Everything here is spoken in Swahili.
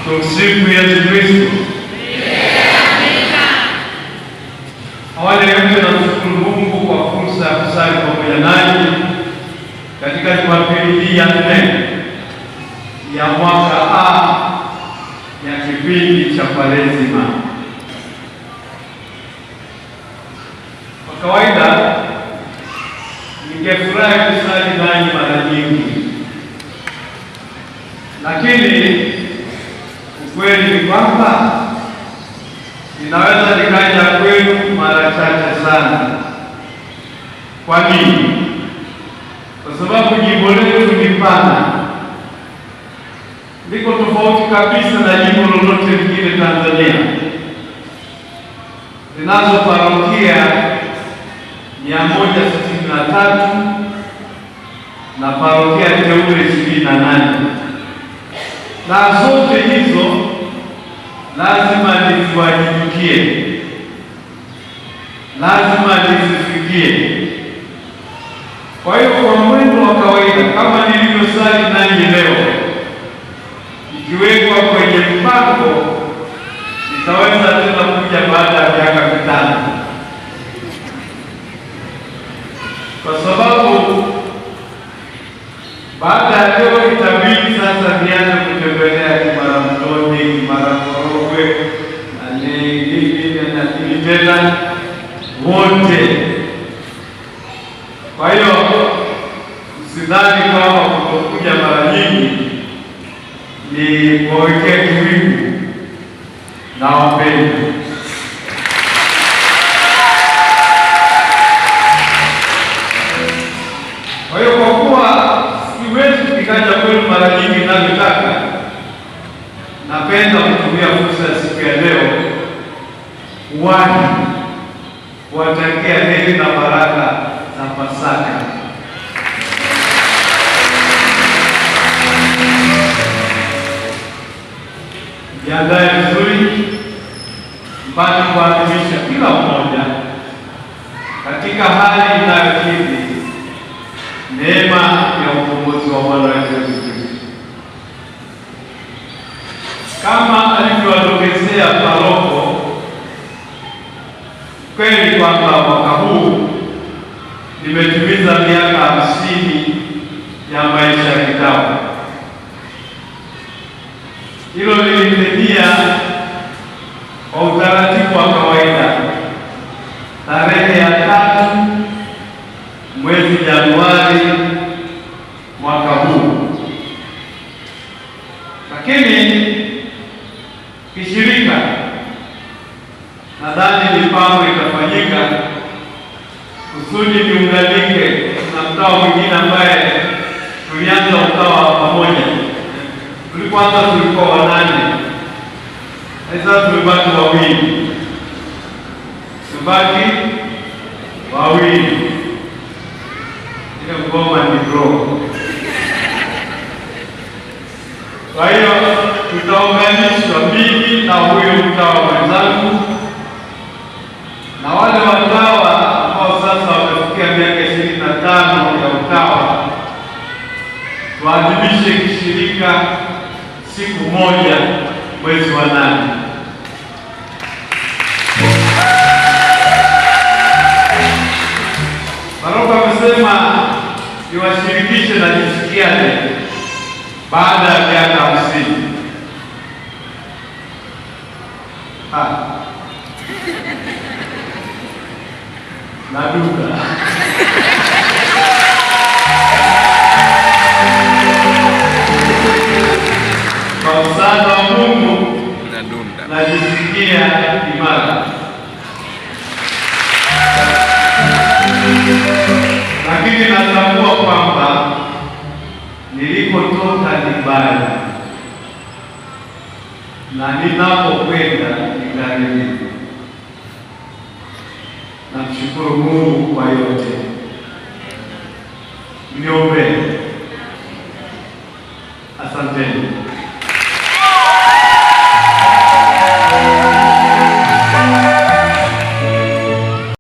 Tumsifu Yesu Kristo. Awali ya yote namshukuru Mungu kwa fursa ya kusali pamoja nanyi katika Jumapili hii ya 4 ya mwaka A ya kipindi cha Kwaresima. Kwa kawaida ningefurahi kusali nanyi mara nyingi, lakini ukweli ni kwamba ninaweza nikaja kwenu mara chache sana. Kwa nini? Kwa sababu jimbo letu ni pana, liko tofauti kabisa na jimbo lolote lingine Tanzania. Zinazo parokia 163 na parokia teule 28, na zote hizo lazima niziwajibikie, lazima nizifikie. Kwa hiyo kwa mwendo wa kawaida kama nilivyosali nanyi leo, ikiwekwa kwenye mpango, nitaweza tena kuja baada ya miaka 5, kwa sababu baada ya leo itabidi sasa nianze kutembelea Kimaramtoni, Kimarakorogwe na tena wote. Kwa hiyo usidhani kama kutokuja mara nyingi ni kuwekea kiwigu na wapenda. Kwa hiyo kwa kuwa siwezi kufikaja kwenu mara nyingi ninavyotaka, napenda kutumia fursa ya siku ya leo kuwatakia heri na baraka za Pasaka. Jiandae vizuri mpate kuadhimisha kila mmoja katika hali inayokidhi neema ya ukombozi wa Bwana wetu Yesu Kristo. Kama alivyowadokezea paroko, kweli kwamba mwaka huu nimetimiza miaka 50 ya maisha ya kitabu. Hilo lilitendea kwa utaratibu wa kawaida tarehe ya 3 mwezi Januari mwaka huu, lakini kishirika nadhani mipango itafanyika kusudi niunganike na mtawa mwingine ambaye tulianza utawa pamoja. Tulipoanza tulikuwa 8, sasa tumebaki 2, ile ngoma ni bro. Kwa hiyo tutaunganishwa mimi na huyo mtawa mwenzangu na wale watawa ambao sasa wamefikia miaka 25 ya utawa, tuadhimishe kishirika siku moja mwezi wa 8. Paroko amesema niwashirikishe na nisikiane baada ya miaka 50. Naduka kwa msaada wa Mungu najisikia imara, lakini natambua kwamba nilikotoka ni mbali na ninapokwenda ni karibu. Namshukuru Mungu kwa yote.